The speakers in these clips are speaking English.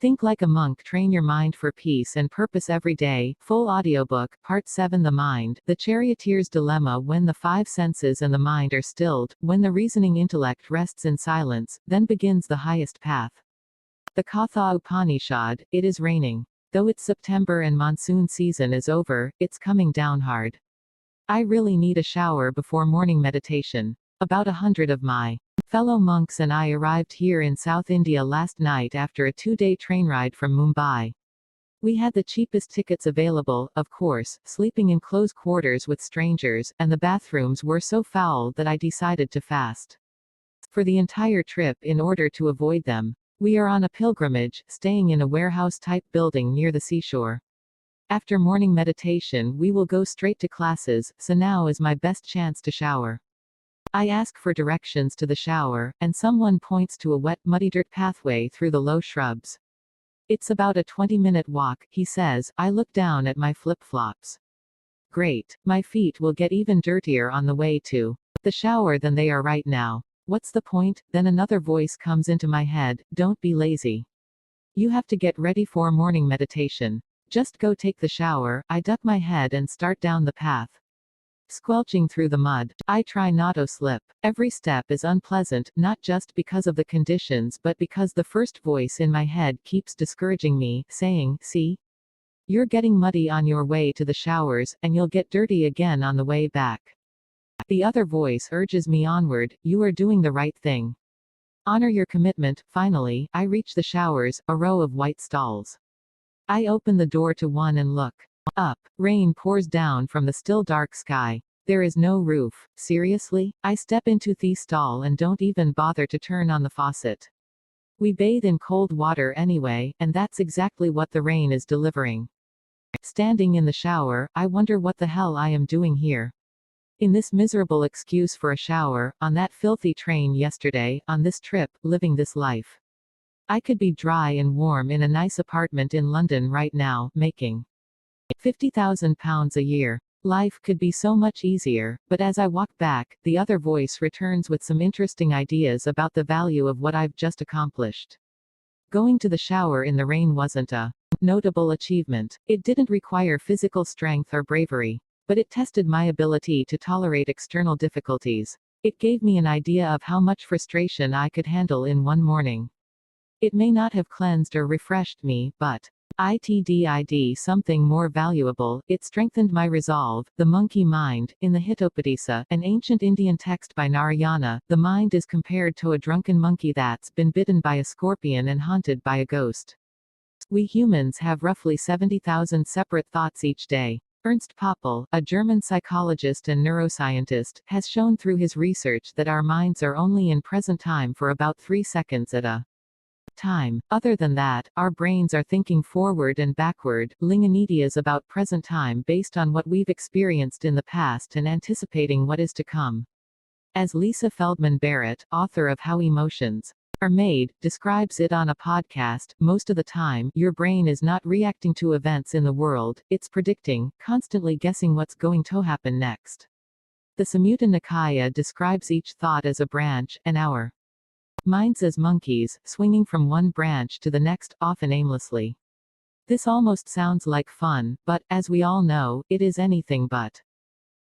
Think like a monk, train your mind for peace and purpose every day. Full audiobook, Part 7. The Mind, the Charioteer's Dilemma. When the five senses and the mind are stilled, when the reasoning intellect rests in silence, then begins the highest path. The Katha Upanishad. It is raining. Though it's September and monsoon season is over, it's coming down hard. I really need a shower before morning meditation. About 100 of my fellow monks and I arrived here in South India last night after a 2-day train ride from Mumbai. We had the cheapest tickets available, of course, sleeping in close quarters with strangers, and the bathrooms were so foul that I decided to fast for the entire trip in order to avoid them. We are on a pilgrimage, staying in a warehouse-type building near the seashore. After morning meditation we will go straight to classes, so now is my best chance to shower. I ask for directions to the shower, and someone points to a wet, muddy dirt pathway through the low shrubs. It's about a 20-minute walk, he says. I look down at my flip-flops. Great. My feet will get even dirtier on the way to the shower than they are right now. What's the point? Then another voice comes into my head. Don't be lazy. You have to get ready for morning meditation. Just go take the shower. I duck my head and start down the path. Squelching through the mud. I try not to slip. Every step is unpleasant, not just because of the conditions but because the first voice in my head keeps discouraging me, saying, see? You're getting muddy on your way to the showers, and you'll get dirty again on the way back. The other voice urges me onward. You are doing the right thing. Honor your commitment. Finally, I reach the showers, a row of white stalls. I open the door to one and look up. Rain pours down from the still dark sky. There is no roof. Seriously? I step into the stall and don't even bother to turn on the faucet. We bathe in cold water anyway, and that's exactly what the rain is delivering. Standing in the shower, I wonder what the hell I am doing here. In this miserable excuse for a shower, on that filthy train yesterday, on this trip, living this life. I could be dry and warm in a nice apartment in London right now, making £50,000 a year. Life could be so much easier, but as I walk back, the other voice returns with some interesting ideas about the value of what I've just accomplished. Going to the shower in the rain wasn't a notable achievement. It didn't require physical strength or bravery, but it tested my ability to tolerate external difficulties. It gave me an idea of how much frustration I could handle in one morning. It may not have cleansed or refreshed me, but it did something more valuable. It strengthened my resolve. The monkey mind. In the Hitopadesa, an ancient Indian text by Narayana, the mind is compared to a drunken monkey that's been bitten by a scorpion and haunted by a ghost. We humans have roughly 70,000 separate thoughts each day. Ernst Poppel, a German psychologist and neuroscientist, has shown through his research that our minds are only in present time for about 3 seconds at a time. Other than that, our brains are thinking forward and backward, ling ideas about present time based on what we've experienced in the past and anticipating what is to come. As Lisa Feldman Barrett, author of How Emotions Are Made, describes it on a podcast, most of the time, your brain is not reacting to events in the world, it's predicting, constantly guessing what's going to happen next. The Samyutta Nikaya describes each thought as a branch, and our minds as monkeys, swinging from one branch to the next, often aimlessly. This almost sounds like fun, but, as we all know, it is anything but.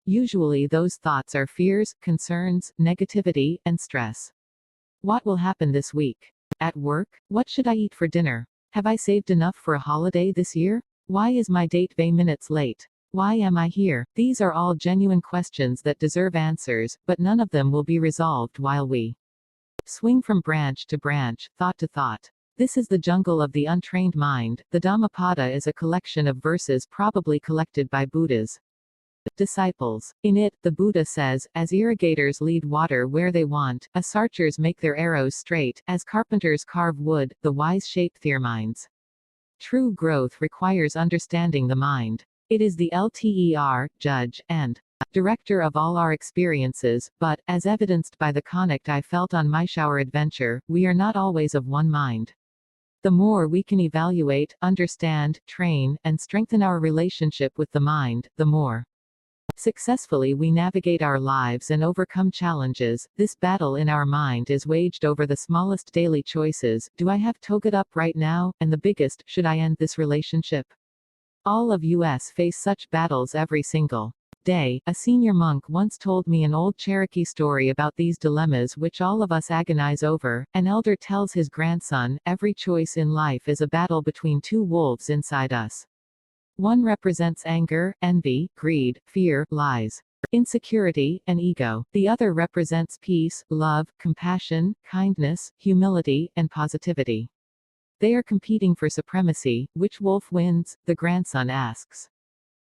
Usually those thoughts are fears, concerns, negativity, and stress. What will happen this week? At work? What should I eat for dinner? Have I saved enough for a holiday this year? Why is my date 20 minutes late? Why am I here? These are all genuine questions that deserve answers, but none of them will be resolved while we swing from branch to branch, thought to thought. This is the jungle of the untrained mind. The Dhammapada is a collection of verses probably collected by Buddha's disciples. In it, the Buddha says, as irrigators lead water where they want, as archers make their arrows straight, as carpenters carve wood, the wise shape their minds. True growth requires understanding the mind. It is the LTER, judge, and director of all our experiences, but, as evidenced by the connect I felt on my shower adventure, we are not always of one mind. The more we can evaluate, understand, train, and strengthen our relationship with the mind, the more Successfully, we navigate our lives and overcome challenges. This battle in our mind is waged over the smallest daily choices. Do I have to get up right now? And the biggest, should I end this relationship? All of us face such battles every single day. A senior monk once told me an old Cherokee story about these dilemmas which all of us agonize over. An elder tells his grandson, every choice in life is a battle between two wolves inside us. One represents anger, envy, greed, fear, lies, insecurity, and ego. The other represents peace, love, compassion, kindness, humility, and positivity. They are competing for supremacy. Which wolf wins? The grandson asks.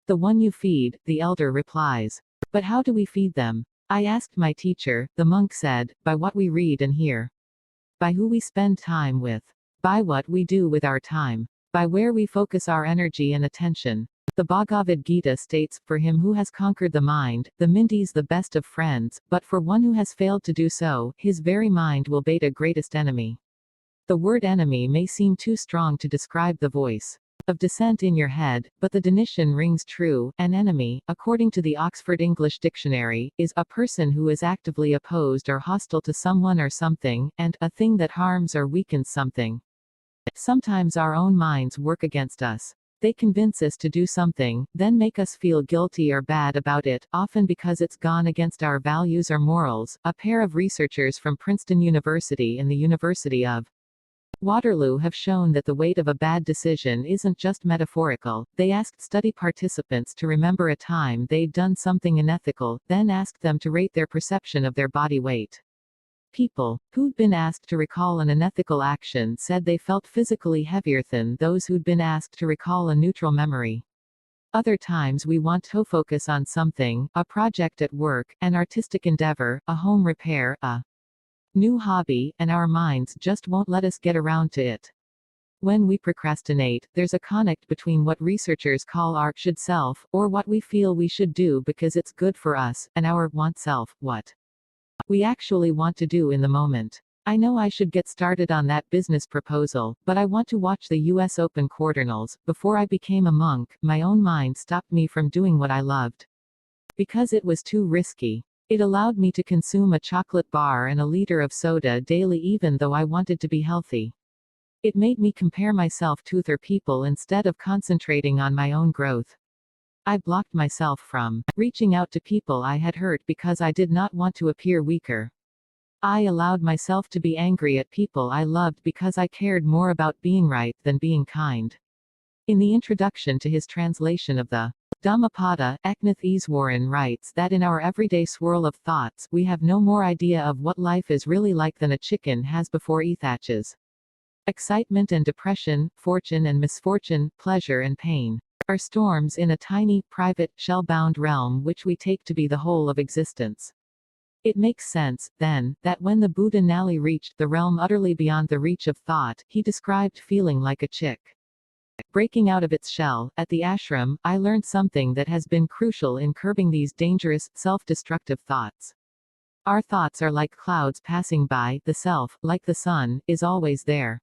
The one you feed, the elder replies. But how do we feed them? I asked my teacher, the monk said, by what we read and hear. By who we spend time with. By what we do with our time. By where we focus our energy and attention. The Bhagavad Gita states, for him who has conquered the mind, the mind is the best of friends, but for one who has failed to do so, his very mind will bait a greatest enemy. The word enemy may seem too strong to describe the voice of dissent in your head, but the definition rings true. An enemy, according to the Oxford English Dictionary, is a person who is actively opposed or hostile to someone or something, and a thing that harms or weakens something. Sometimes our own minds work against us. They convince us to do something, then make us feel guilty or bad about it, often because it's gone against our values or morals. A pair of researchers from Princeton University and the University of Waterloo have shown that the weight of a bad decision isn't just metaphorical. They asked study participants to remember a time they'd done something unethical, then asked them to rate their perception of their body weight. People who'd been asked to recall an unethical action said they felt physically heavier than those who'd been asked to recall a neutral memory. Other times we want to focus on something, a project at work, an artistic endeavor, a home repair, a new hobby, and our minds just won't let us get around to it. When we procrastinate, there's a connect between what researchers call our should self, or what we feel we should do because it's good for us, and our want self, what we actually want to do in the moment. I know I should get started on that business proposal, but I want to watch the US Open quarterfinals. Before I became a monk, my own mind stopped me from doing what I loved. Because it was too risky. It allowed me to consume a chocolate bar and a liter of soda daily even though I wanted to be healthy. It made me compare myself to other people instead of concentrating on my own growth. I blocked myself from reaching out to people I had hurt because I did not want to appear weaker. I allowed myself to be angry at people I loved because I cared more about being right than being kind. In the introduction to his translation of the Dhammapada, Eknath Easwaran writes that in our everyday swirl of thoughts, we have no more idea of what life is really like than a chicken has before it hatches. Excitement and depression, fortune and misfortune, pleasure and pain are storms in a tiny, private, shell-bound realm which we take to be the whole of existence. It makes sense, then, that when the Buddha Nali reached the realm utterly beyond the reach of thought, he described feeling like a chick breaking out of its shell. At the ashram, I learned something that has been crucial in curbing these dangerous, self-destructive thoughts. Our thoughts are like clouds passing by. The self, like the sun, is always there.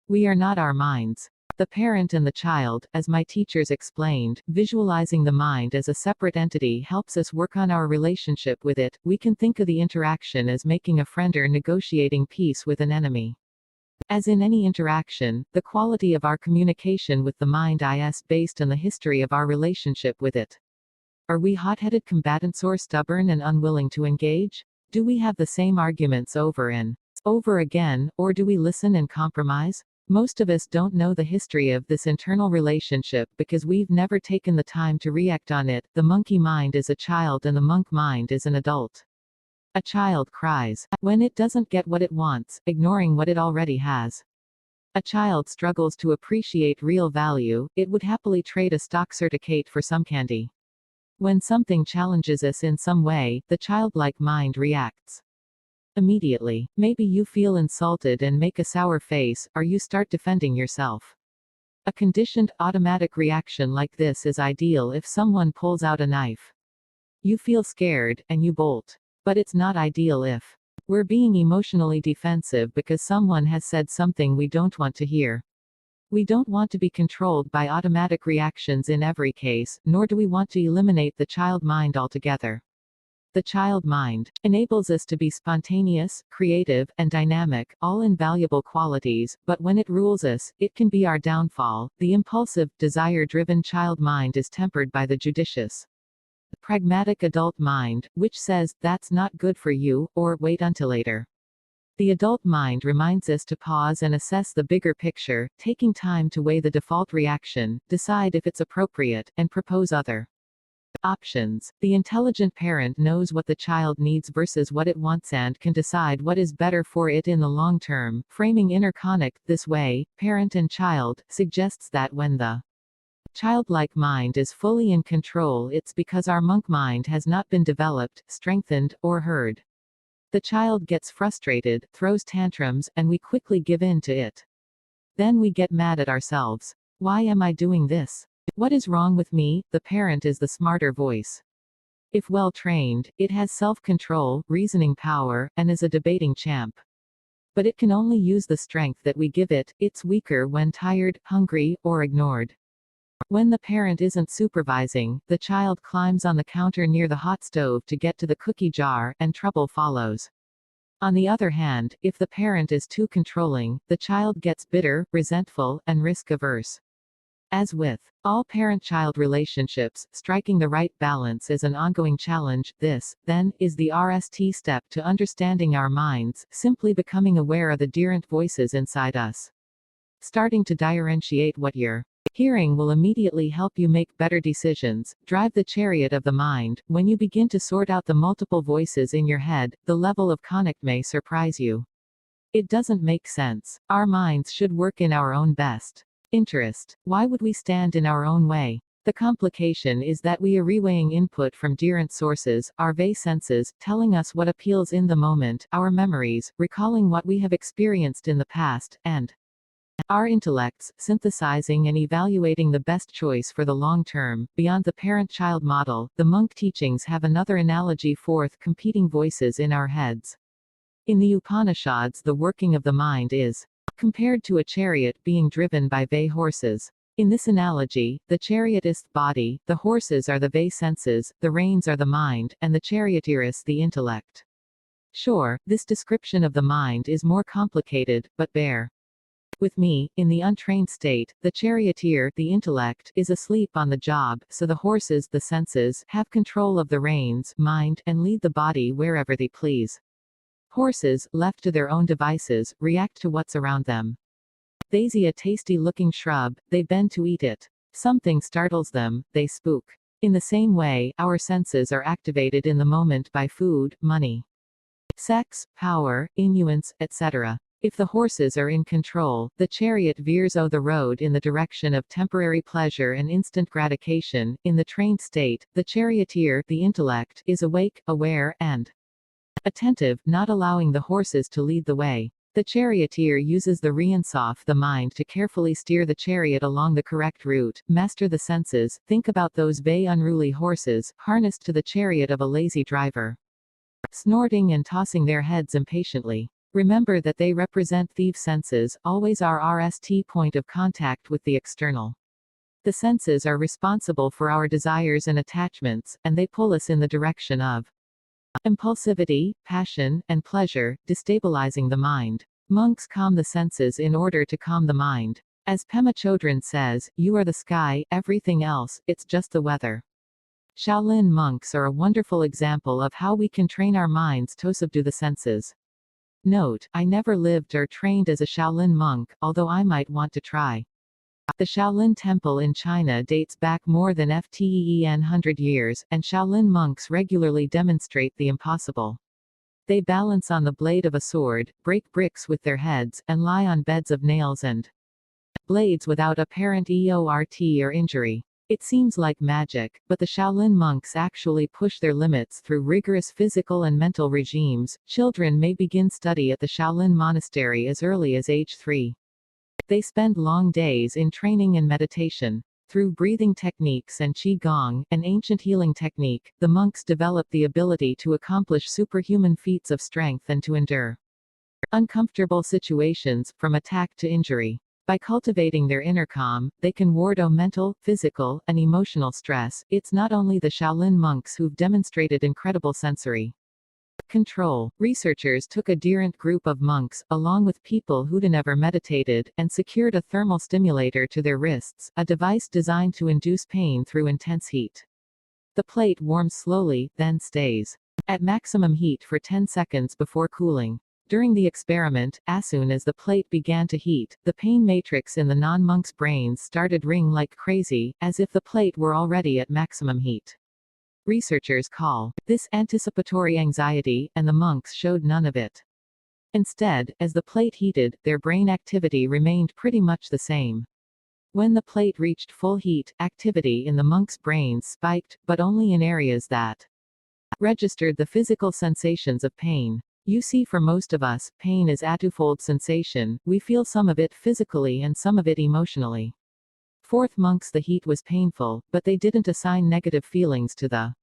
We are not our minds. The parent and the child, as my teachers explained, visualizing the mind as a separate entity helps us work on our relationship with it. We can think of the interaction as making a friend or negotiating peace with an enemy. As in any interaction, the quality of our communication with the mind is based on the history of our relationship with it. Are we hot-headed combatants or stubborn and unwilling to engage? Do we have the same arguments over and over again, or do we listen and compromise? Most of us don't know the history of this internal relationship because we've never taken the time to react on it. The monkey mind is a child and the monk mind is an adult. A child cries when it doesn't get what it wants, ignoring what it already has. A child struggles to appreciate real value. It would happily trade a stock certificate for some candy. When something challenges us in some way, the childlike mind reacts immediately. Maybe you feel insulted and make a sour face, or you start defending yourself. A conditioned, automatic reaction like this is ideal if someone pulls out a knife. You feel scared, and you bolt. But it's not ideal if we're being emotionally defensive because someone has said something we don't want to hear. We don't want to be controlled by automatic reactions in every case, nor do we want to eliminate the child mind altogether. The child mind enables us to be spontaneous, creative, and dynamic, all invaluable qualities, but when it rules us, it can be our downfall. The impulsive, desire-driven child mind is tempered by the judicious, pragmatic adult mind, which says, "That's not good for you," or "Wait until later." The adult mind reminds us to pause and assess the bigger picture, taking time to weigh the default reaction, decide if it's appropriate, and propose other options. The intelligent parent knows what the child needs versus what it wants and can decide what is better for it in the long term. Framing inner conflict this way, parent and child, suggests that when the childlike mind is fully in control, it's because our monk mind has not been developed, strengthened, or heard. The child gets frustrated, throws tantrums, and we quickly give in to it. Then we get mad at ourselves. Why am I doing this? What is wrong with me? The parent is the smarter voice. If well trained, it has self-control, reasoning power, and is a debating champ. But it can only use the strength that we give it. It's weaker when tired, hungry, or ignored. When the parent isn't supervising, the child climbs on the counter near the hot stove to get to the cookie jar, and trouble follows. On the other hand, if the parent is too controlling, the child gets bitter, resentful, and risk-averse. As with all parent-child relationships, striking the right balance is an ongoing challenge. This, then, is the RST step to understanding our minds, simply becoming aware of the different voices inside us. Starting to differentiate what you're hearing will immediately help you make better decisions. Drive the chariot of the mind. When you begin to sort out the multiple voices in your head, the level of conflict may surprise you. It doesn't make sense. Our minds should work in our own best interest. Why would we stand in our own way? The complication is that we are reweighing input from different sources, our vase senses, telling us what appeals in the moment, our memories, recalling what we have experienced in the past, and our intellects, synthesizing and evaluating the best choice for the long term. Beyond the parent-child model, the monk teachings have another analogy for competing voices in our heads. In the Upanishads, the working of the mind is compared to a chariot being driven by vase horses. In this analogy, the chariot is the body, the horses are the vase senses, the reins are the mind, and the charioteer is the intellect. Sure, this description of the mind is more complicated, but bear with me. In the untrained state, the charioteer, the intellect, is asleep on the job, so the horses, the senses, have control of the reins, mind, and lead the body wherever they please. Horses, left to their own devices, react to what's around them. They see a tasty-looking shrub, they bend to eat it. Something startles them, they spook. In the same way, our senses are activated in the moment by food, money, sex, power, influence, etc. If the horses are in control, the chariot veers the road in the direction of temporary pleasure and instant gratification. In the trained state, the charioteer, the intellect, is awake, aware, and attentive, not allowing the horses to lead the way. The charioteer uses the reins of the mind to carefully steer the chariot along the correct route, master the senses, think about those unruly horses, harnessed to the chariot of a lazy driver, snorting and tossing their heads impatiently. Remember that they represent thieves' senses, always our RST point of contact with the external. The senses are responsible for our desires and attachments, and they pull us in the direction of impulsivity, passion, and pleasure, destabilizing the mind. Monks calm the senses in order to calm the mind. As Pema Chodron says, "You are the sky, everything else, it's just the weather." Shaolin monks are a wonderful example of how we can train our minds to subdue the senses. Note, I never lived or trained as a Shaolin monk, although I might want to try. The Shaolin Temple in China dates back more than 100 years, and Shaolin monks regularly demonstrate the impossible. They balance on the blade of a sword, break bricks with their heads, and lie on beds of nails and blades without apparent hurt or injury. It seems like magic, but the Shaolin monks actually push their limits through rigorous physical and mental regimes. Children may begin study at the Shaolin monastery as early as age 3. They spend long days in training and meditation. Through breathing techniques and Qigong, an ancient healing technique, the monks develop the ability to accomplish superhuman feats of strength and to endure uncomfortable situations, from attack to injury. By cultivating their inner calm, they can ward off mental, physical, and emotional stress. It's not only the Shaolin monks who've demonstrated incredible sensory control. Researchers took a different group of monks, along with people who'd never meditated, and secured a thermal stimulator to their wrists, a device designed to induce pain through intense heat. The plate warms slowly, then stays at maximum heat for 10 seconds before cooling. During the experiment, as soon as the plate began to heat, the pain matrix in the non-monks' brains started ring like crazy, as if the plate were already at maximum heat. Researchers call this anticipatory anxiety, and the monks showed none of it. Instead, as the plate heated, their brain activity remained pretty much the same. When the plate reached full heat, activity in the monks' brains spiked, but only in areas that registered the physical sensations of pain. You see, for most of us, pain is a twofold sensation. We feel some of it physically and some of it emotionally. Fourth monks, the heat was painful, but they didn't assign negative feelings to the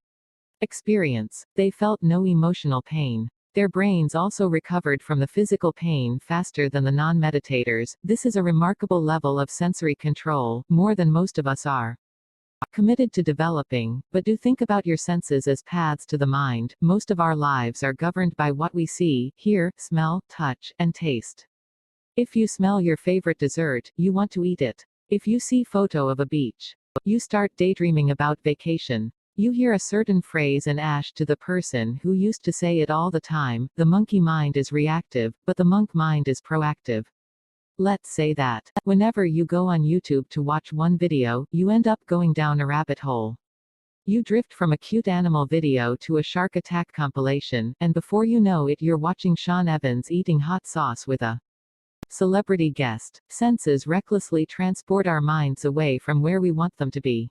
experience. They felt no emotional pain. Their brains also recovered from the physical pain faster than the non-meditators. This is a remarkable level of sensory control, more than most of us are committed to developing. But do think about your senses as paths to the mind. Most of our lives are governed by what we see, hear, smell, touch, and taste. If you smell your favorite dessert, you want to eat it. If you see photo of a beach, you start daydreaming about vacation. You hear a certain phrase and ash to the person who used to say it all the time. The monkey mind is reactive, but the monk mind is proactive. Let's say that whenever you go on YouTube to watch one video, you end up going down a rabbit hole. You drift from a cute animal video to a shark attack compilation, and before you know it, you're watching Sean Evans eating hot sauce with a celebrity guest. Senses recklessly transport our minds away from where we want them to be.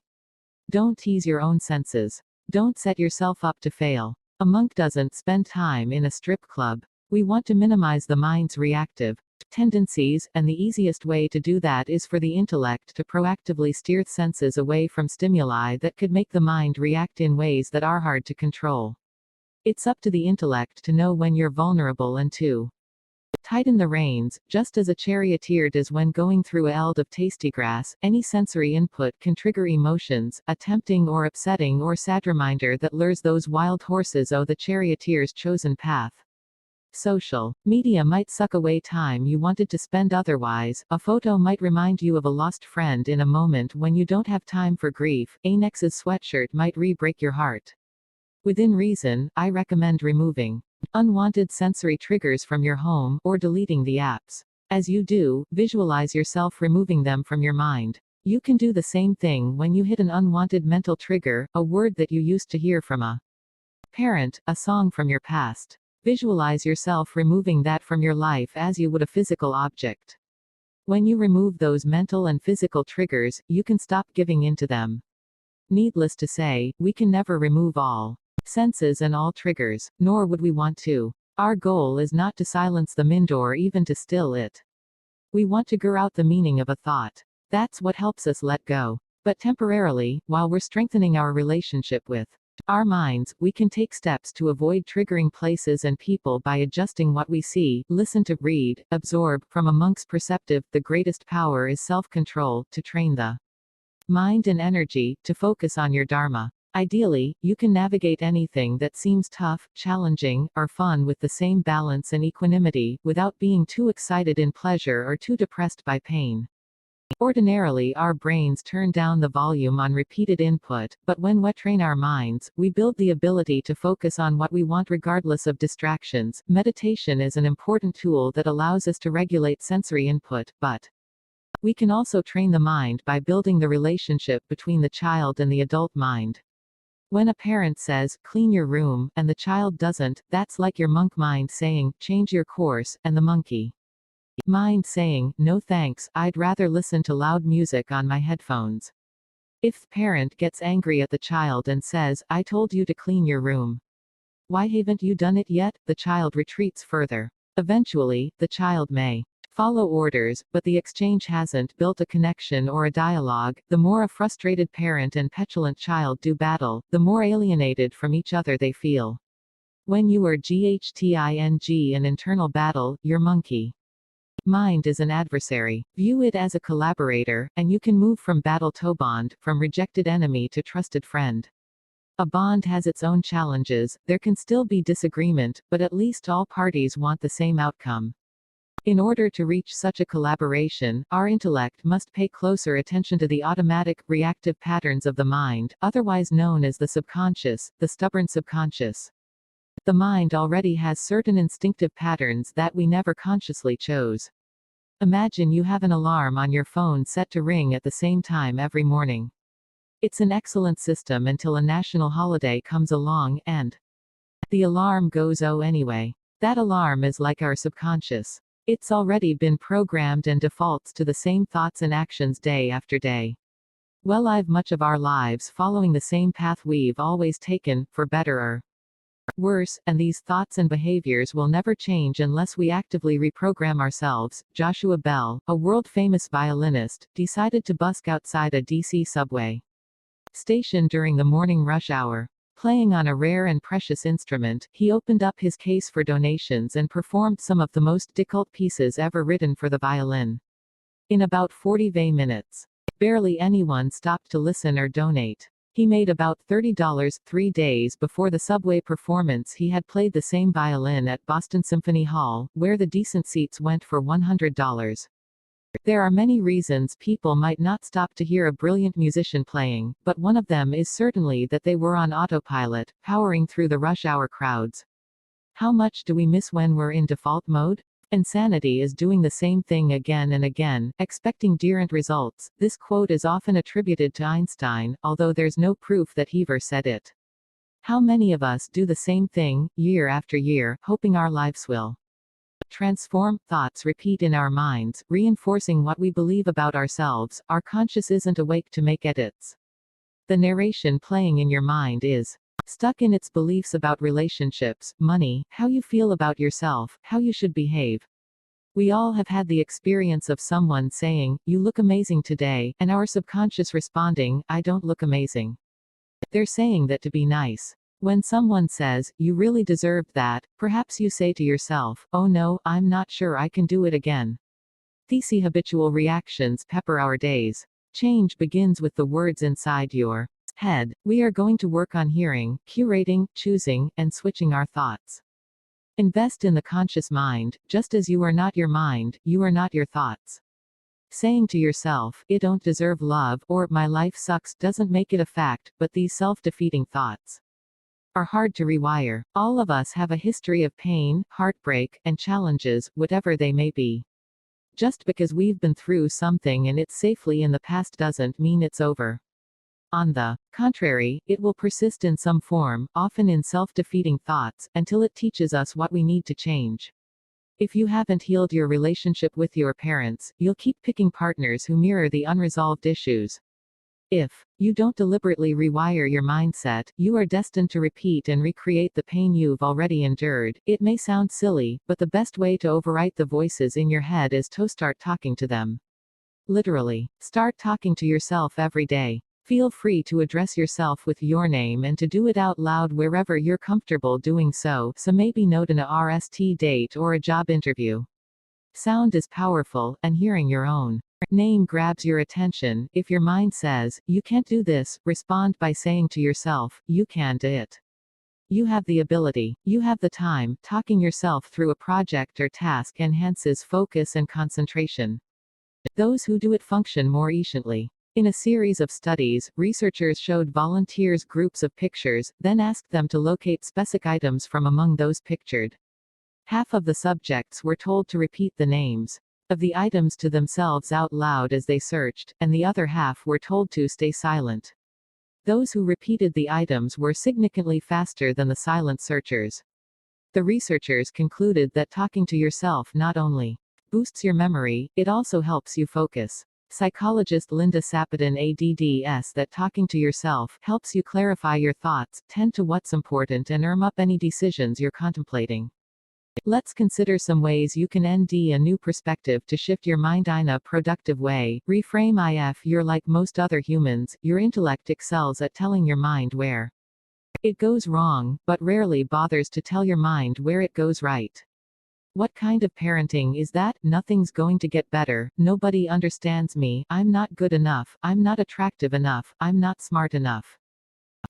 Don't tease your own senses. Don't set yourself up to fail. A monk doesn't spend time in a strip club. We want to minimize the mind's reactive tendencies, and the easiest way to do that is for the intellect to proactively steer senses away from stimuli that could make the mind react in ways that are hard to control. It's up to the intellect to know when you're vulnerable and to tighten the reins, just as a charioteer does when going through a field of tasty grass. Any sensory input can trigger emotions, a tempting or upsetting or sad reminder that lures those wild horses off the charioteer's chosen path. Social media might suck away time you wanted to spend otherwise. A photo might remind you of a lost friend in a moment when you don't have time for grief. An ex's sweatshirt might re-break your heart. Within reason, I recommend removing unwanted sensory triggers from your home, or deleting the apps. As you do, visualize yourself removing them from your mind. You can do the same thing when you hit an unwanted mental trigger, a word that you used to hear from a parent, a song from your past. Visualize yourself removing that from your life as you would a physical object. When you remove those mental and physical triggers, you can stop giving in to them. Needless to say, we can never remove all senses and all triggers, nor would we want to. Our goal is not to silence the mind or even to still it. We want to grow out the meaning of a thought. That's what helps us let go. But temporarily, while we're strengthening our relationship with our minds, we can take steps to avoid triggering places and people by adjusting what we see, listen to, read, absorb. From a monk's perspective, the greatest power is self-control, to train the mind and energy to focus on your dharma. Ideally, you can navigate anything that seems tough, challenging, or fun with the same balance and equanimity, without being too excited in pleasure or too depressed by pain. Ordinarily, our brains turn down the volume on repeated input, but when we train our minds, we build the ability to focus on what we want regardless of distractions. Meditation is an important tool that allows us to regulate sensory input, but we can also train the mind by building the relationship between the child and the adult mind. When a parent says, "Clean your room," and the child doesn't, that's like your monk mind saying, "Change your course," and the monkey mind saying, "No thanks, I'd rather listen to loud music on my headphones." If the parent gets angry at the child and says, "I told you to clean your room. Why haven't you done it yet?" the child retreats further. Eventually, the child may follow orders, but the exchange hasn't built a connection or a dialogue. The more a frustrated parent and petulant child do battle, the more alienated from each other they feel. When you are ghting an internal battle, your monkey Mind is an adversary. View it as a collaborator, and you can move from battle to bond, from rejected enemy to trusted friend. A bond has its own challenges, there can still be disagreement, but at least all parties want the same outcome. In order to reach such a collaboration, our intellect must pay closer attention to the automatic, reactive patterns of the mind, otherwise known as the subconscious, the stubborn subconscious. The mind already has certain instinctive patterns that we never consciously chose. Imagine you have an alarm on your phone set to ring at the same time every morning. It's an excellent system until a national holiday comes along and the alarm goes anyway. That alarm is like our subconscious. It's already been programmed and defaults to the same thoughts and actions day after day. We'll live much of our lives following the same path we've always taken, for better or worse, and these thoughts and behaviors will never change unless we actively reprogram ourselves. Joshua Bell, a world-famous violinist, decided to busk outside a DC subway station during the morning rush hour. Playing on a rare and precious instrument, he opened up his case for donations and performed some of the most difficult pieces ever written for the violin. In about 40 minutes, barely anyone stopped to listen or donate. He made about $30. 3 days before the subway performance, he had played the same violin at Boston Symphony Hall, where the decent seats went for $100. There are many reasons people might not stop to hear a brilliant musician playing, but one of them is certainly that they were on autopilot, powering through the rush hour crowds. How much do we miss when we're in default mode? Insanity is doing the same thing again and again, expecting different results. This quote is often attributed to Einstein, although there's no proof that he ever said it. How many of us do the same thing, year after year, hoping our lives will transform? Thoughts repeat in our minds, reinforcing what we believe about ourselves. Our conscious isn't awake to make edits. The narration playing in your mind is stuck in its beliefs about relationships, money, how you feel about yourself, how you should behave. We all have had the experience of someone saying, "You look amazing today," and our subconscious responding, "I don't look amazing." They're saying that to be nice. When someone says, "You really deserved that," perhaps you say to yourself, "Oh no, I'm not sure I can do it again." These habitual reactions pepper our days. Change begins with the words inside your head. We are going to work on hearing, curating, choosing, and switching our thoughts. Invest in the conscious mind. Just as you are not your mind, you are not your thoughts. Saying to yourself, "I don't deserve love," or "My life sucks," doesn't make it a fact, but these self-defeating thoughts are hard to rewire. All of us have a history of pain, heartbreak, and challenges, whatever they may be. Just because we've been through something and it's safely in the past doesn't mean it's over. On the contrary, it will persist in some form, often in self-defeating thoughts, until it teaches us what we need to change. If you haven't healed your relationship with your parents, you'll keep picking partners who mirror the unresolved issues. If you don't deliberately rewire your mindset, you are destined to repeat and recreate the pain you've already endured. It may sound silly, but the best way to overwrite the voices in your head is to start talking to them. Literally, start talking to yourself every day. Feel free to address yourself with your name and to do it out loud wherever you're comfortable doing so, maybe note in a RST date or a job interview. Sound is powerful, and hearing your own name grabs your attention. If your mind says, "You can't do this," respond by saying to yourself, "You can do it. You have the ability. You have the time." Talking yourself through a project or task enhances focus and concentration. Those who do it function more efficiently. In a series of studies, researchers showed volunteers groups of pictures, then asked them to locate specific items from among those pictured. Half of the subjects were told to repeat the names of the items to themselves out loud as they searched, and the other half were told to stay silent. Those who repeated the items were significantly faster than the silent searchers. The researchers concluded that talking to yourself not only boosts your memory, it also helps you focus. Psychologist Linda Sapadin adds that talking to yourself helps you clarify your thoughts, tend to what's important, and firm up any decisions you're contemplating. Let's consider some ways you can nd a new perspective to shift your mind in a productive way. Reframe. If you're like most other humans, your intellect excels at telling your mind where it goes wrong, but rarely bothers to tell your mind where it goes right. What kind of parenting is that? Nothing's going to get better, nobody understands me, I'm not good enough, I'm not attractive enough, I'm not smart enough.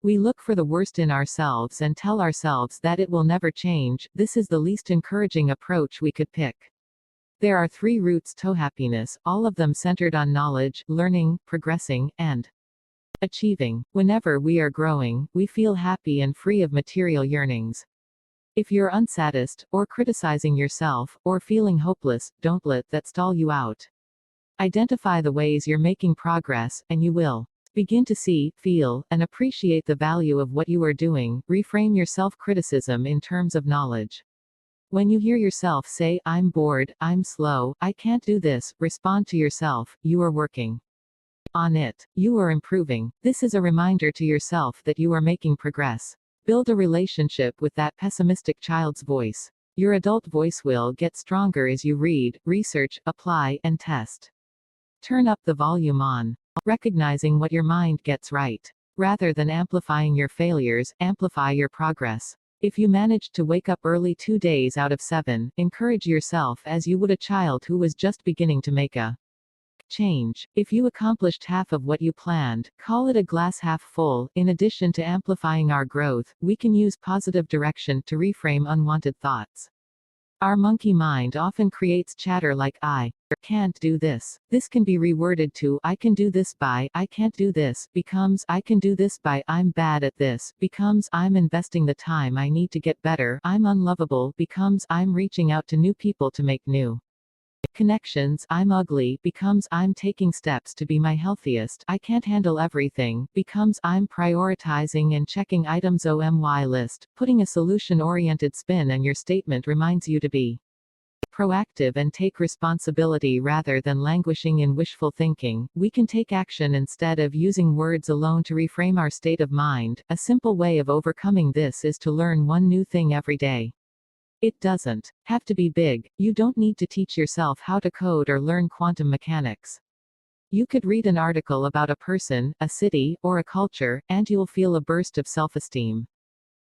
We look for the worst in ourselves and tell ourselves that it will never change. This is the least encouraging approach we could pick. There are 3 routes to happiness, all of them centered on knowledge, learning, progressing, and achieving. Whenever we are growing, we feel happy and free of material yearnings. If you're unsatisfied, or criticizing yourself, or feeling hopeless, don't let that stall you out. Identify the ways you're making progress, and you will begin to see, feel, and appreciate the value of what you are doing. Reframe your self-criticism in terms of knowledge. When you hear yourself say, I'm bored, I'm slow, I can't do this, respond to yourself, you are working on it. You are improving. This is a reminder to yourself that you are making progress. Build a relationship with that pessimistic child's voice. Your adult voice will get stronger as you read, research, apply, and test. Turn up the volume on. Recognizing what your mind gets right. Rather than amplifying your failures, amplify your progress. If you managed to wake up early 2 days out of 7, encourage yourself as you would a child who was just beginning to make a change. If you accomplished half of what you planned, call it a glass half full. In addition to amplifying our growth, we can use positive direction to reframe unwanted thoughts. Our monkey mind often creates chatter like I can't do this. This can be reworded to I can do this by I can't do this, becomes I can do this by I'm bad at this, becomes I'm investing the time I need to get better, I'm unlovable, becomes I'm reaching out to new people to make new connections, I'm ugly, becomes I'm taking steps to be my healthiest, I can't handle everything, becomes I'm prioritizing and checking items on my list. Putting a solution-oriented spin on your statement reminds you to be proactive and take responsibility rather than languishing in wishful thinking. We can take action instead of using words alone to reframe our state of mind. A simple way of overcoming this is to learn one new thing every day. It doesn't have to be big. You don't need to teach yourself how to code or learn quantum mechanics. You could read an article about a person, a city, or a culture, and you'll feel a burst of self-esteem.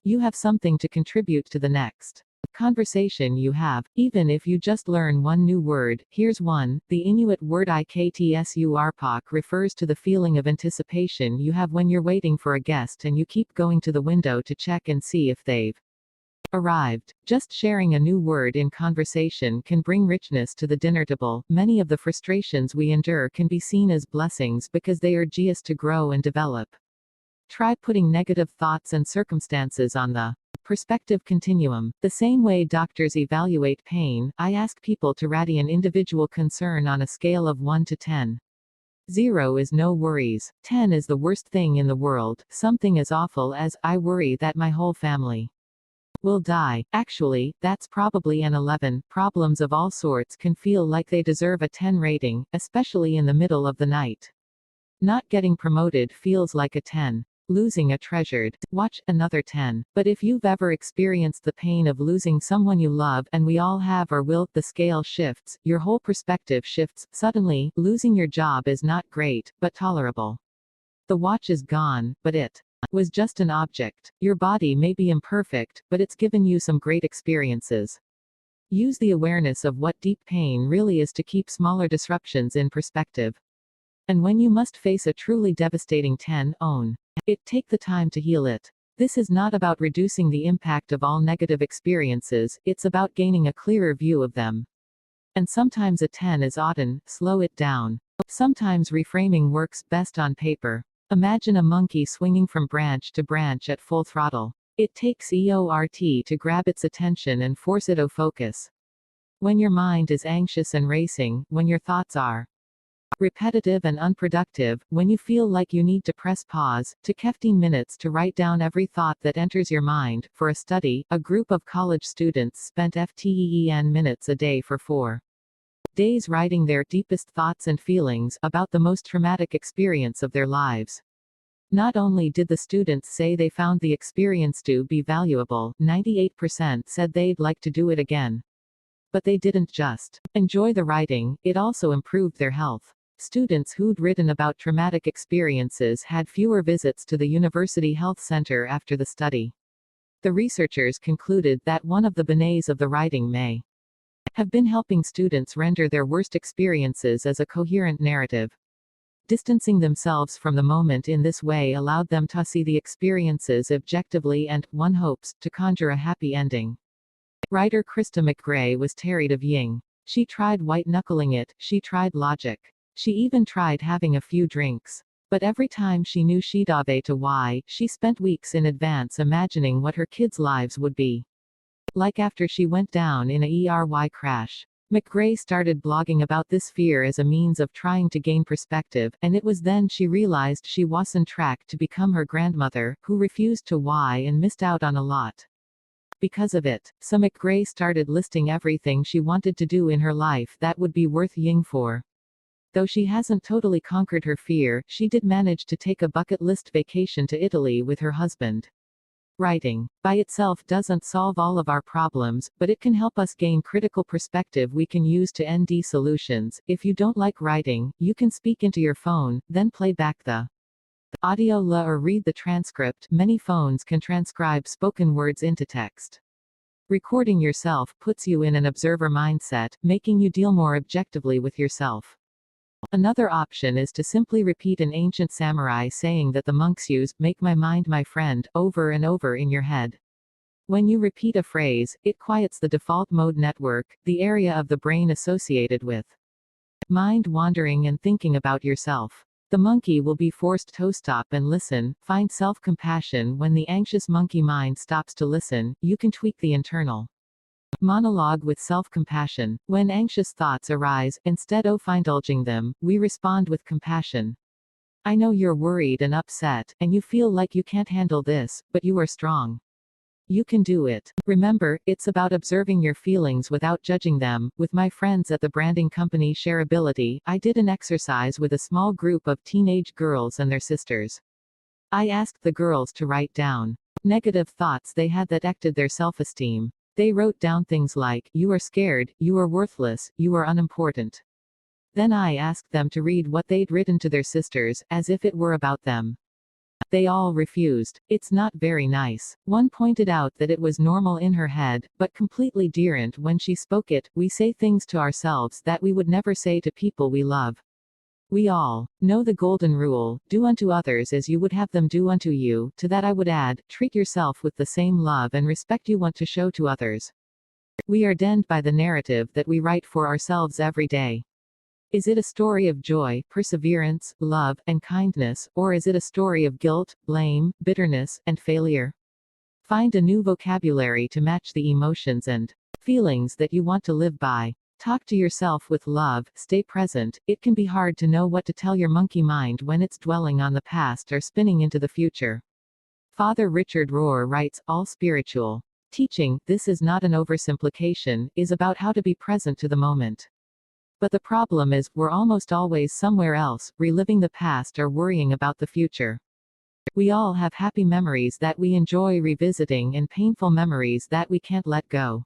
You have something to contribute to the next conversation you have, even if you just learn one new word. Here's one. The Inuit word iktsurpak refers to the feeling of anticipation you have when you're waiting for a guest and you keep going to the window to check and see if they've arrived. Just sharing a new word in conversation can bring richness to the dinner table. Many of the frustrations we endure can be seen as blessings because they urge us to grow and develop. Try putting negative thoughts and circumstances on the perspective continuum. The same way doctors evaluate pain, I ask people to rate an individual concern on a scale of 1 to 10. 0 is no worries. 10 is the worst thing in the world, something as awful as, I worry that my whole family will die. Actually, that's probably an 11. Problems of all sorts can feel like they deserve a 10 rating, especially in the middle of the night. Not getting promoted feels like a 10. Losing a treasured watch, another 10. But if you've ever experienced the pain of losing someone you love, and we all have or will, the scale shifts, your whole perspective shifts. Suddenly, losing your job is not great, but tolerable. The watch is gone, but it was just an object. Your body may be imperfect, but it's given you some great experiences. Use the awareness of what deep pain really is to keep smaller disruptions in perspective. And when you must face a truly devastating 10, own it. Take the time to heal it. This is not about reducing the impact of all negative experiences, it's about gaining a clearer view of them. And sometimes a 10 is often, slow it down. Sometimes reframing works best on paper. Imagine a monkey swinging from branch to branch at full throttle. It takes EORT to grab its attention and force it to focus. When your mind is anxious and racing, when your thoughts are repetitive and unproductive, when you feel like you need to press pause, take 15 minutes to write down every thought that enters your mind. For a study, a group of college students spent 15 minutes a day for 4 days writing their deepest thoughts and feelings about the most traumatic experience of their lives. Not only did the students say they found the experience to be valuable, 98% said they'd like to do it again. But they didn't just enjoy the writing, it also improved their health. Students who'd written about traumatic experiences had fewer visits to the university health center after the study. The researchers concluded that one of the benefits of the writing may have been helping students render their worst experiences as a coherent narrative. Distancing themselves from the moment in this way allowed them to see the experiences objectively and, one hopes, to conjure a happy ending. Writer Krista McGray was tired of Ying. She tried white-knuckling it, she tried logic. She even tried having a few drinks. But every time she knew she'd have to why, she spent weeks in advance imagining what her kids' lives would be like after she went down in a ERY crash. McGray started blogging about this fear as a means of trying to gain perspective, and it was then she realized she was on track to become her grandmother, who refused to why and missed out on a lot because of it. So McGray started listing everything she wanted to do in her life that would be worth ying for. Though she hasn't totally conquered her fear, she did manage to take a bucket list vacation to Italy with her husband. Writing by itself doesn't solve all of our problems, but it can help us gain critical perspective we can use to ND solutions. If you don't like writing, you can speak into your phone, then play back the audio or read the transcript. Many phones can transcribe spoken words into text. Recording yourself puts you in an observer mindset, making you deal more objectively with yourself. Another option is to simply repeat an ancient samurai saying that the monks use, "Make my mind my friend," over and over in your head. When you repeat a phrase, it quiets the default mode network, the area of the brain associated with mind wandering and thinking about yourself. The monkey will be forced to stop and listen. Find self-compassion. When the anxious monkey mind stops to listen, you can tweak the internal monologue with self-compassion. When anxious thoughts arise, instead of indulging them, we respond with compassion. I know you're worried and upset, and you feel like you can't handle this, but you are strong. You can do it. Remember, it's about observing your feelings without judging them. With my friends at the branding company Shareability, I did an exercise with a small group of teenage girls and their sisters. I asked the girls to write down negative thoughts they had that affected their self-esteem. They wrote down things like, "You are scared, you are worthless, you are unimportant." Then I asked them to read what they'd written to their sisters, as if it were about them. They all refused. It's not very nice. One pointed out that it was normal in her head, but completely different when she spoke it. We say things to ourselves that we would never say to people we love. We all know the golden rule, do unto others as you would have them do unto you. To that I would add, treat yourself with the same love and respect you want to show to others. We are denned by the narrative that we write for ourselves every day. Is it a story of joy, perseverance, love, and kindness, or is it a story of guilt, blame, bitterness, and failure? Find a new vocabulary to match the emotions and feelings that you want to live by. Talk to yourself with love, stay present. It can be hard to know what to tell your monkey mind when it's dwelling on the past or spinning into the future. Father Richard Rohr writes, all spiritual teaching, this is not an oversimplification, is about how to be present to the moment. But the problem is, we're almost always somewhere else, reliving the past or worrying about the future. We all have happy memories that we enjoy revisiting and painful memories that we can't let go.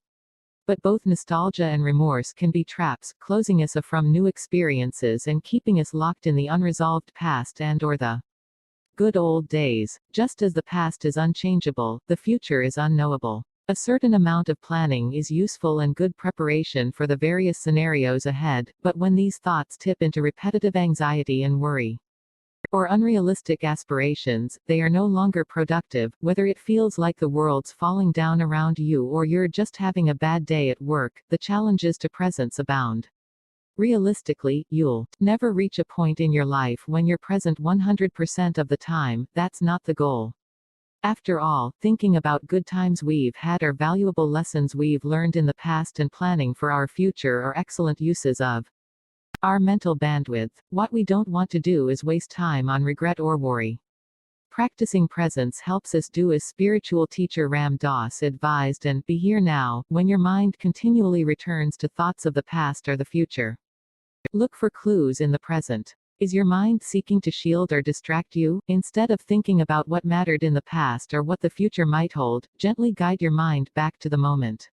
But both nostalgia and remorse can be traps, closing us from new experiences and keeping us locked in the unresolved past and/or the good old days. Just as the past is unchangeable, the future is unknowable. A certain amount of planning is useful and good preparation for the various scenarios ahead, but when these thoughts tip into repetitive anxiety and worry, or unrealistic aspirations, they are no longer productive. Whether it feels like the world's falling down around you or you're just having a bad day at work, the challenges to presence abound. Realistically, you'll never reach a point in your life when you're present 100% of the time. That's not the goal. After all, thinking about good times we've had or valuable lessons we've learned in the past and planning for our future are excellent uses of our mental bandwidth. What we don't want to do is waste time on regret or worry. Practicing presence helps us do as spiritual teacher Ram Dass advised and be here now, when your mind continually returns to thoughts of the past or the future. Look for clues in the present. Is your mind seeking to shield or distract you? Instead of thinking about what mattered in the past or what the future might hold, gently guide your mind back to the moment.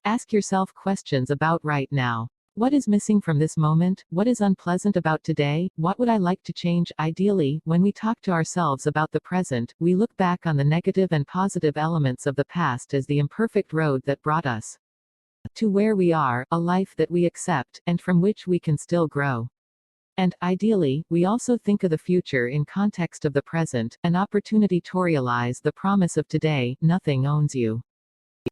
Ask yourself questions about right now. What is missing from this moment? What is unpleasant about today? What would I like to change? Ideally, when we talk to ourselves about the present, we look back on the negative and positive elements of the past as the imperfect road that brought us to where we are, a life that we accept, and from which we can still grow. And, ideally, we also think of the future in context of the present, an opportunity to realize the promise of today: nothing owns you.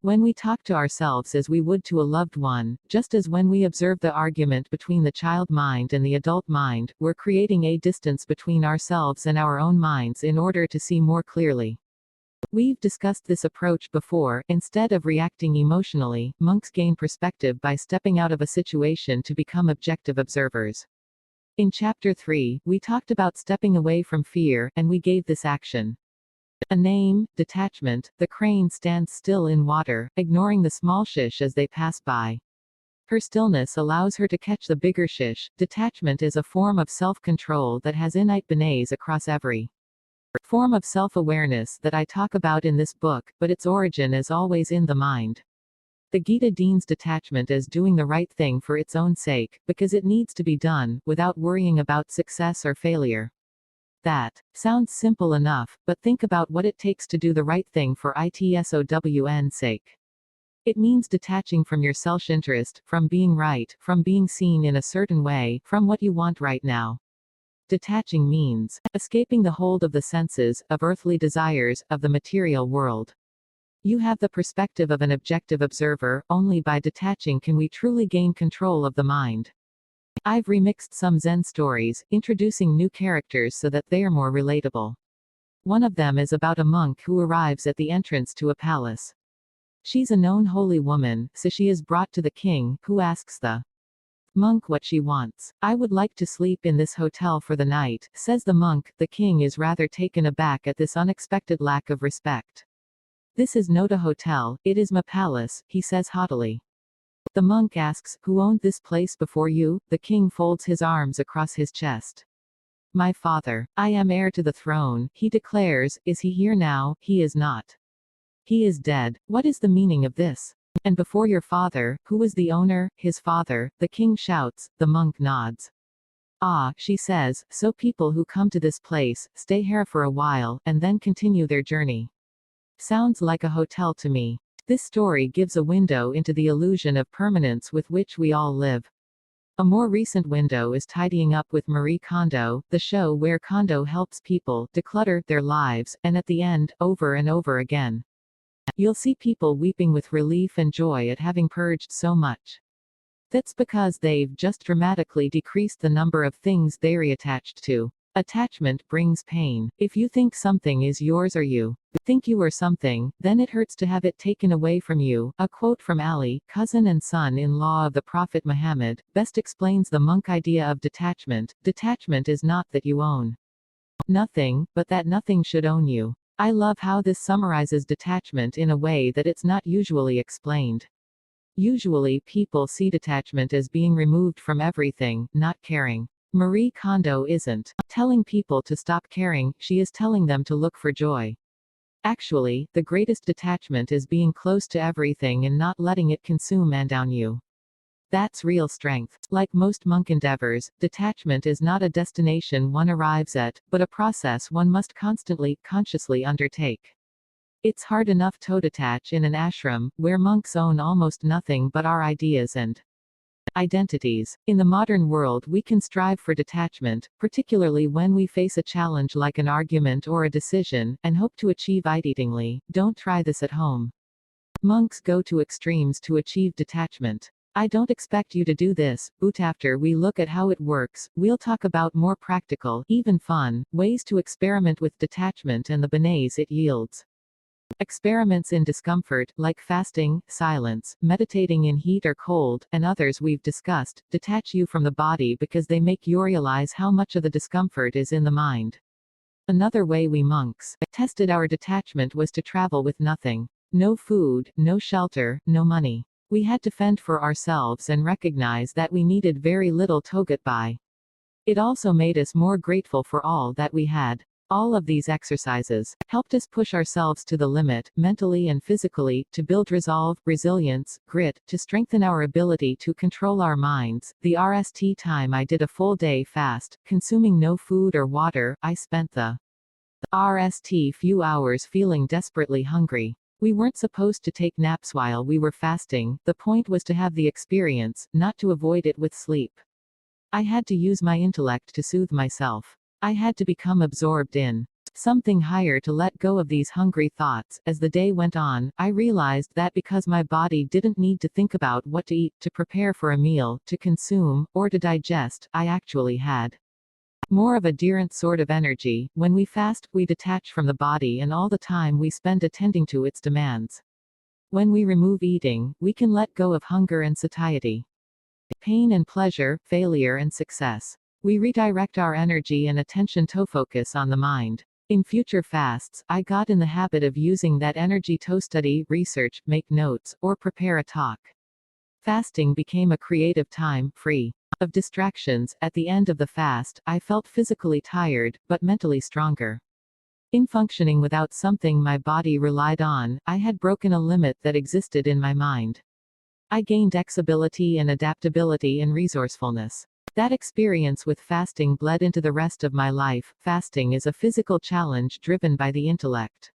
When we talk to ourselves as we would to a loved one, just as when we observe the argument between the child mind and the adult mind, we're creating a distance between ourselves and our own minds in order to see more clearly. We've discussed this approach before. Instead of reacting emotionally, monks gain perspective by stepping out of a situation to become objective observers. In Chapter 3, we talked about stepping away from fear, and we gave this action a name: detachment. The crane stands still in water, ignoring the small fish as they pass by. Her stillness allows her to catch the bigger fish. Detachment is a form of self-control that has innate benes across every form of self-awareness that I talk about in this book, but its origin is always in the mind. The Gita deems detachment as doing the right thing for its own sake, because it needs to be done, without worrying about success or failure. That sounds simple enough, but think about what it takes to do the right thing for its own sake. It means detaching from your self-interest, from being right, from being seen in a certain way, from what you want right now. Detaching means escaping the hold of the senses, of earthly desires, of the material world. You have the perspective of an objective observer. Only by detaching can we truly gain control of the mind. I've remixed some Zen stories, introducing new characters so that they are more relatable. One of them is about a monk who arrives at the entrance to a palace. She's a known holy woman, so she is brought to the king, who asks the monk what she wants. "I would like to sleep in this hotel for the night," says the monk. The king is rather taken aback at this unexpected lack of respect. "This is not a hotel, it is my palace," he says haughtily. The monk asks, "Who owned this place before you?" The king folds his arms across his chest. "My father. I am heir to the throne," he declares. "Is he here now?" "He is not. He is dead." "What is the meaning of this?" "And before your father, who was the owner?" "His father," the king shouts. The monk nods. "Ah," she says, "so people who come to this place, stay here for a while, and then continue their journey. Sounds like a hotel to me." This story gives a window into the illusion of permanence with which we all live. A more recent window is Tidying Up with Marie Kondo, the show where Kondo helps people declutter their lives, and at the end, over and over again, you'll see people weeping with relief and joy at having purged so much. That's because they've just dramatically decreased the number of things they're attached to. Attachment brings pain. If you think something is yours or you think you are something, then it hurts to have it taken away from you. A quote from Ali, cousin and son-in-law of the Prophet Muhammad, best explains the monk idea of detachment. Detachment is not that you own nothing, but that nothing should own you. I love how this summarizes detachment in a way that it's not usually explained. Usually people see detachment as being removed from everything, not caring. Marie Kondo isn't telling people to stop caring, she is telling them to look for joy. Actually, the greatest detachment is being close to everything and not letting it consume and down you. That's real strength. Like most monk endeavors, detachment is not a destination one arrives at, but a process one must constantly, consciously undertake. It's hard enough to detach in an ashram, where monks own almost nothing but our ideas and identities. In the modern world we can strive for detachment, particularly when we face a challenge like an argument or a decision, and hope to achieve it eatingly. Don't try this at home. Monks go to extremes to achieve detachment. I don't expect you to do this, but after we look at how it works, we'll talk about more practical, even fun, ways to experiment with detachment and the benes it yields. Experiments in discomfort, like fasting, silence, meditating in heat or cold, and others we've discussed, detach you from the body because they make you realize how much of the discomfort is in the mind. Another way we monks tested our detachment was to travel with nothing. No food, no shelter, no money. We had to fend for ourselves and recognize that we needed very little to get by. It also made us more grateful for all that we had. All of these exercises helped us push ourselves to the limit, mentally and physically, to build resolve, resilience, grit, to strengthen our ability to control our minds. The RST time I did a full day fast, consuming no food or water. I spent the RST few hours feeling desperately hungry. We weren't supposed to take naps while we were fasting, the point was to have the experience, not to avoid it with sleep. I had to use my intellect to soothe myself. I had to become absorbed in something higher to let go of these hungry thoughts. As the day went on, I realized that because my body didn't need to think about what to eat, to prepare for a meal, to consume, or to digest, I actually had more of a different sort of energy. When we fast, we detach from the body and all the time we spend attending to its demands. When we remove eating, we can let go of hunger and satiety, pain and pleasure, failure and success. We redirect our energy and attention to focus on the mind. In future fasts, I got in the habit of using that energy to study, research, make notes, or prepare a talk. Fasting became a creative time, free of distractions. At the end of the fast, I felt physically tired, but mentally stronger. In functioning without something my body relied on, I had broken a limit that existed in my mind. I gained flexibility and adaptability and resourcefulness. That experience with fasting bled into the rest of my life. Fasting is a physical challenge driven by the intellect.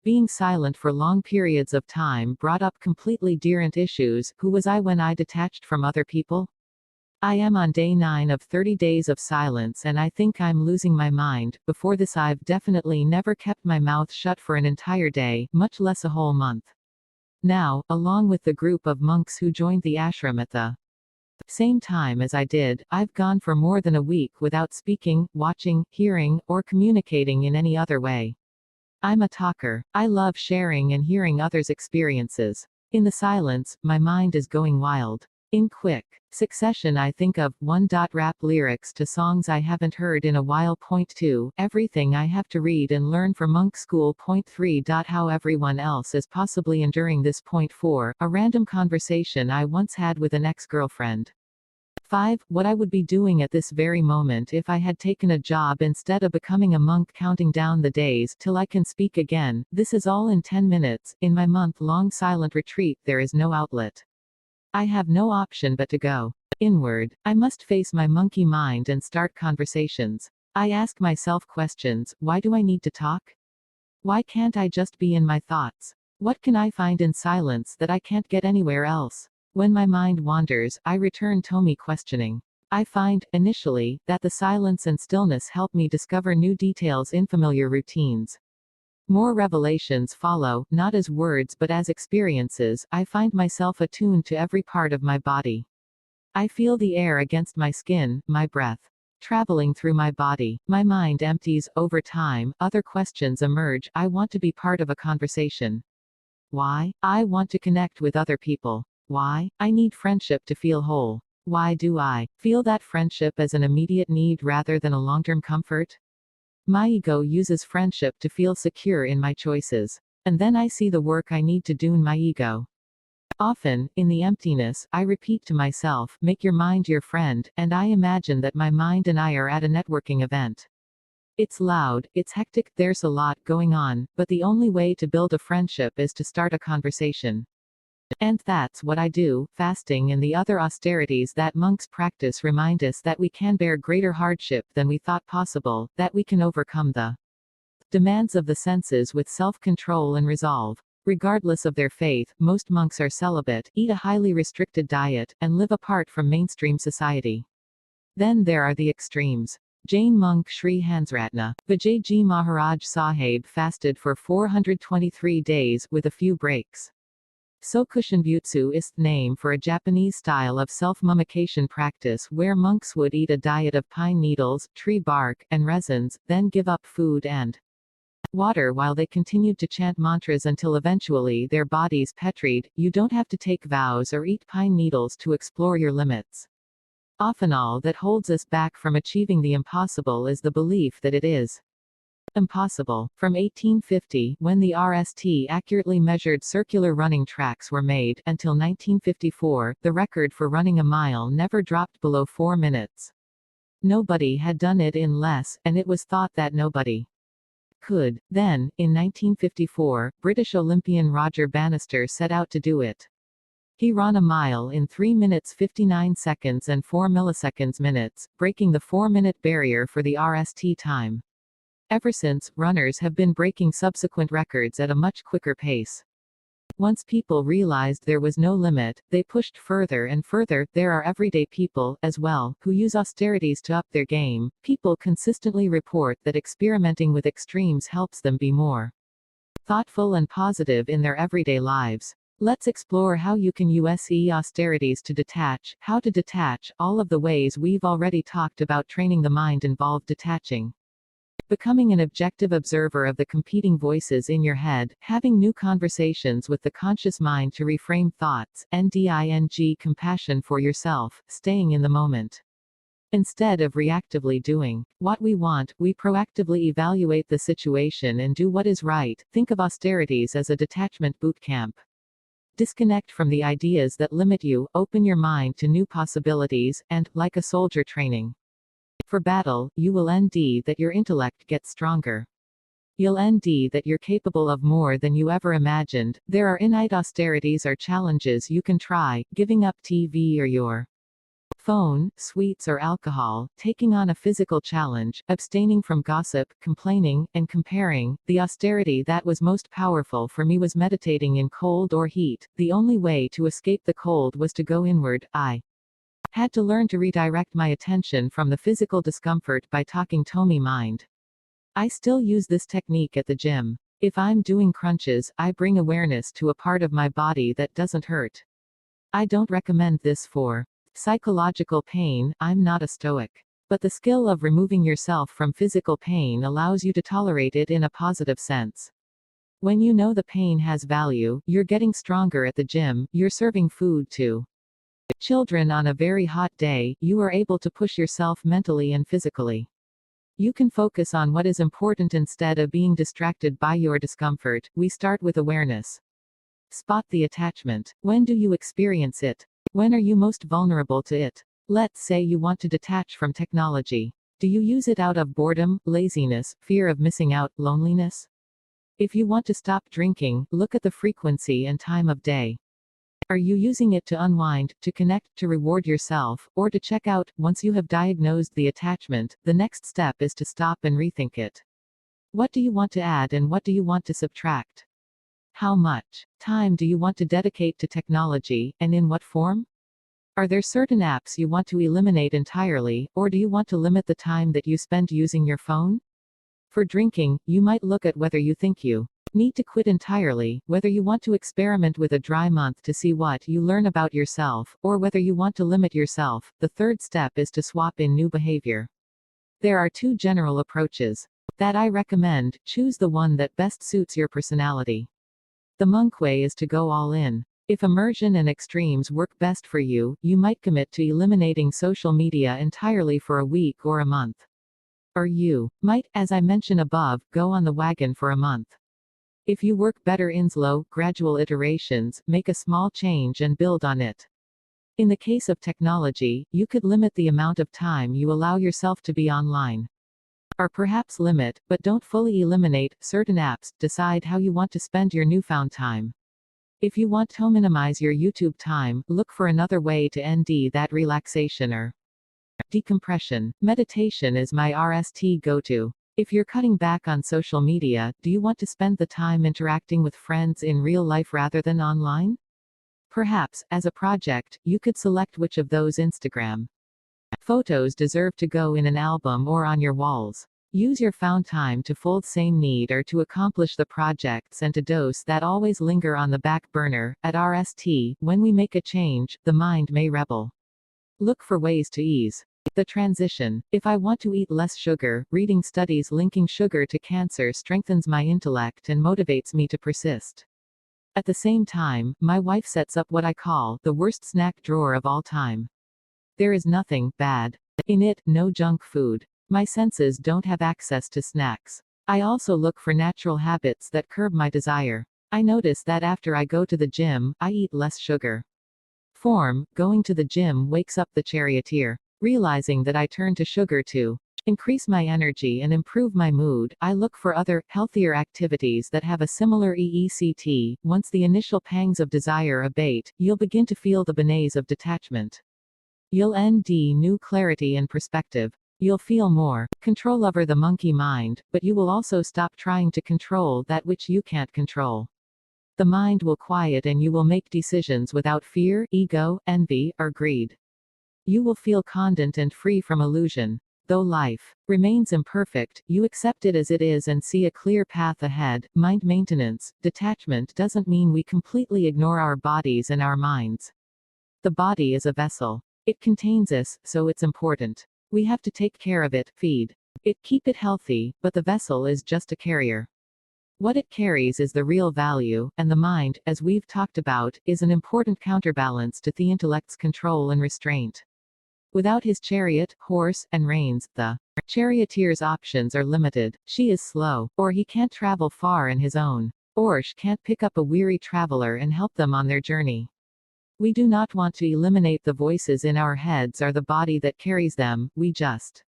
Being silent for long periods of time brought up completely different issues. Who was I when I detached from other people? I am on day 9 of 30 days of silence and I think I'm losing my mind. Before this I've definitely never kept my mouth shut for an entire day, much less a whole month. Now, along with the group of monks who joined the ashram at the same time as I did, I've gone for more than a week without speaking, watching, hearing, or communicating in any other way. I'm a talker. I love sharing and hearing others' experiences. In the silence, my mind is going wild. In quick succession I think of 1. Rap lyrics to songs I haven't heard in a while. 2. Everything I have to read and learn for monk school. 3. How everyone else is possibly enduring this. 4. A random conversation I once had with an ex-girlfriend. 5. What I would be doing at this very moment if I had taken a job instead of becoming a monk. Counting down the days till I can speak again. This is all in 10 minutes. In my month-long silent retreat there is no outlet. I have no option but to go inward. I must face my monkey mind and start conversations. I ask myself questions. Why do I need to talk? Why can't I just be in my thoughts? What can I find in silence that I can't get anywhere else? When my mind wanders, I return to me questioning. I find, initially, that the silence and stillness help me discover new details in familiar routines. More revelations follow, not as words but as experiences. I find myself attuned to every part of my body. I feel the air against my skin, my breath traveling through my body. My mind empties. Over time, other questions emerge. I want to be part of a conversation. Why? I want to connect with other people. Why? I need friendship to feel whole. Why do I feel that friendship as an immediate need rather than a long-term comfort? My ego uses friendship to feel secure in my choices. And then I see the work I need to do in my ego. Often, in the emptiness, I repeat to myself, make your mind your friend, and I imagine that my mind and I are at a networking event. It's loud, it's hectic, there's a lot going on, but the only way to build a friendship is to start a conversation. And that's what I do. Fasting and the other austerities that monks practice remind us that we can bear greater hardship than we thought possible, that we can overcome the demands of the senses with self-control and resolve. Regardless of their faith, most monks are celibate, eat a highly restricted diet, and live apart from mainstream society. Then there are the extremes. Jain monk Sri Hansratna Vijayji Maharaj Sahib fasted for 423 days, with a few breaks. Sokushinbutsu is the name for a Japanese style of self-mummification practice where monks would eat a diet of pine needles, tree bark, and resins, then give up food and water while they continued to chant mantras until eventually their bodies petried. You don't have to take vows or eat pine needles to explore your limits. Often all that holds us back from achieving the impossible is the belief that it is impossible. From 1850, when the RST accurately measured circular running tracks were made, until 1954, the record for running a mile never dropped below 4 minutes. Nobody had done it in less, and it was thought that nobody could. Then, in 1954, British Olympian Roger Bannister set out to do it. He ran a mile in 3 minutes 59 seconds and 4 milliseconds minutes, breaking the 4-minute barrier for the RST time. Ever since, runners have been breaking subsequent records at a much quicker pace. Once people realized there was no limit, they pushed further and further. There are everyday people, as well, who use austerities to up their game. People consistently report that experimenting with extremes helps them be more thoughtful and positive in their everyday lives. Let's explore how you can use austerities to detach. How to detach. All of the ways we've already talked about training the mind involve detaching. Becoming an objective observer of the competing voices in your head, having new conversations with the conscious mind to reframe thoughts, compassion for yourself, staying in the moment. Instead of reactively doing what we want, we proactively evaluate the situation and do what is right. Think of austerities as a detachment boot camp. Disconnect from the ideas that limit you, open your mind to new possibilities, and, like a soldier training for battle, you will ND that your intellect gets stronger. You'll ND that you're capable of more than you ever imagined. There are innate austerities or challenges you can try: giving up TV or your phone, sweets or alcohol, taking on a physical challenge, abstaining from gossip, complaining, and comparing. The austerity that was most powerful for me was meditating in cold or heat. The only way to escape the cold was to go inward. I had to learn to redirect my attention from the physical discomfort by talking to my mind. I still use this technique at the gym. If I'm doing crunches, I bring awareness to a part of my body that doesn't hurt. I don't recommend this for psychological pain. I'm not a stoic. But the skill of removing yourself from physical pain allows you to tolerate it in a positive sense. When you know the pain has value, you're getting stronger at the gym, you're serving food to children on a very hot day, you are able to push yourself mentally and physically. You can focus on what is important instead of being distracted by your discomfort. We start with awareness. Spot the attachment. When do you experience it? When are you most vulnerable to it? Let's say you want to detach from technology. Do you use it out of boredom, laziness, fear of missing out, loneliness? If you want to stop drinking, look at the frequency and time of day. Are you using it to unwind, to connect, to reward yourself, or to check out? Once you have diagnosed the attachment, the next step is to stop and rethink it. What do you want to add and what do you want to subtract? How much time do you want to dedicate to technology, and in what form? Are there certain apps you want to eliminate entirely, or do you want to limit the time that you spend using your phone? For drinking, you might look at whether you think you need to quit entirely, whether you want to experiment with a dry month to see what you learn about yourself, or whether you want to limit yourself. The third step is to swap in new behavior. There are two general approaches that I recommend. Choose the one that best suits your personality. The monk way is to go all in. If immersion and extremes work best for you, you might commit to eliminating social media entirely for a week or a month. Or you might, as I mentioned above, go on the wagon for a month. If you work better in slow, gradual iterations, make a small change and build on it. In the case of technology, you could limit the amount of time you allow yourself to be online. Or perhaps limit, but don't fully eliminate, certain apps. Decide how you want to spend your newfound time. If you want to minimize your YouTube time, look for another way to ND that: relaxation or decompression. Meditation is my RST go-to. If you're cutting back on social media, do you want to spend the time interacting with friends in real life rather than online? Perhaps, as a project, you could select which of those Instagram photos deserve to go in an album or on your walls. Use your found time to fold same need or to accomplish the projects and to dose that always linger on the back burner. At RST, when we make a change, the mind may rebel. Look for ways to ease the transition. If I want to eat less sugar, reading studies linking sugar to cancer strengthens my intellect and motivates me to persist. At the same time, my wife sets up what I call the worst snack drawer of all time. There is nothing bad in it, no junk food. My senses don't have access to snacks. I also look for natural habits that curb my desire. I notice that after I go to the gym, I eat less sugar. Going to the gym wakes up the charioteer. Realizing that I turn to sugar to increase my energy and improve my mood, I look for other, healthier activities that have a similar EECT. Once the initial pangs of desire abate, you'll begin to feel the benes of detachment. You'll ND new clarity and perspective. You'll feel more control over the monkey mind, but you will also stop trying to control that which you can't control. The mind will quiet and you will make decisions without fear, ego, envy, or greed. You will feel content and free from illusion. Though life remains imperfect, you accept it as it is and see a clear path ahead. Mind maintenance, detachment doesn't mean we completely ignore our bodies and our minds. The body is a vessel. It contains us, so it's important. We have to take care of it, feed it, keep it healthy, but the vessel is just a carrier. What it carries is the real value, and the mind, as we've talked about, is an important counterbalance to the intellect's control and restraint. Without his chariot, horse, and reins, the charioteer's options are limited. She is slow, or he can't travel far in his own, or she can't pick up a weary traveler and help them on their journey. We do not want to eliminate the voices in our heads or the body that carries them, we just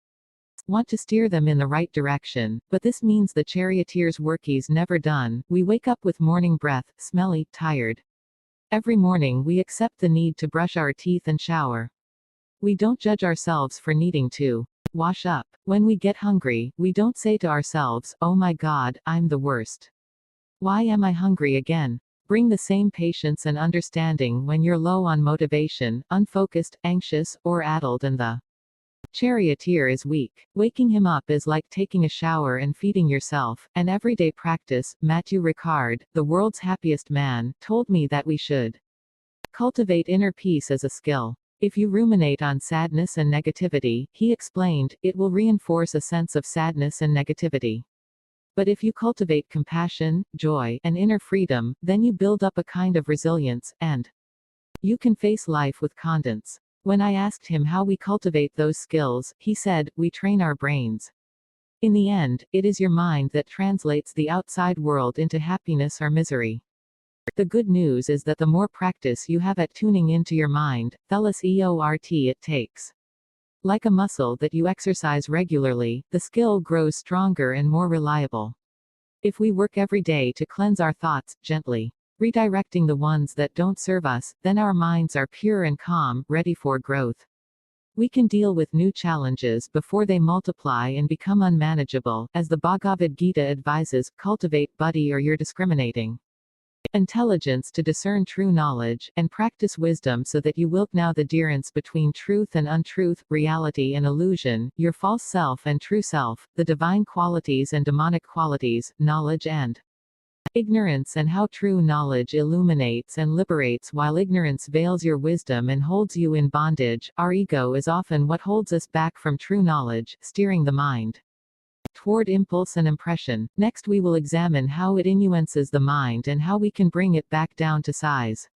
want to steer them in the right direction, but this means the charioteer's work is never done. We wake up with morning breath, smelly, tired. Every morning we accept the need to brush our teeth and shower. We don't judge ourselves for needing to wash up. When we get hungry, we don't say to ourselves, "Oh my God, I'm the worst. Why am I hungry again?" Bring the same patience and understanding when you're low on motivation, unfocused, anxious, or addled and the charioteer is weak. Waking him up is like taking a shower and feeding yourself, an everyday practice. Matthew Ricard, the world's happiest man, told me that we should cultivate inner peace as a skill. If you ruminate on sadness and negativity, he explained, it will reinforce a sense of sadness and negativity. But if you cultivate compassion, joy, and inner freedom, then you build up a kind of resilience, and you can face life with confidence. When I asked him how we cultivate those skills, he said, we train our brains. In the end, it is your mind that translates the outside world into happiness or misery. The good news is that the more practice you have at tuning into your mind, the less effort it takes. Like a muscle that you exercise regularly, the skill grows stronger and more reliable. If we work every day to cleanse our thoughts, gently redirecting the ones that don't serve us, then our minds are pure and calm, ready for growth. We can deal with new challenges before they multiply and become unmanageable. As the Bhagavad Gita advises, cultivate buddhi or your discriminating intelligence to discern true knowledge, and practice wisdom so that you will know the difference between truth and untruth, reality and illusion, your false self and true self, the divine qualities and demonic qualities, knowledge and ignorance, and how true knowledge illuminates and liberates while ignorance veils your wisdom and holds you in bondage. Our ego is often what holds us back from true knowledge, steering the mind toward impulse and impression. Next we will examine how it influences the mind and how we can bring it back down to size.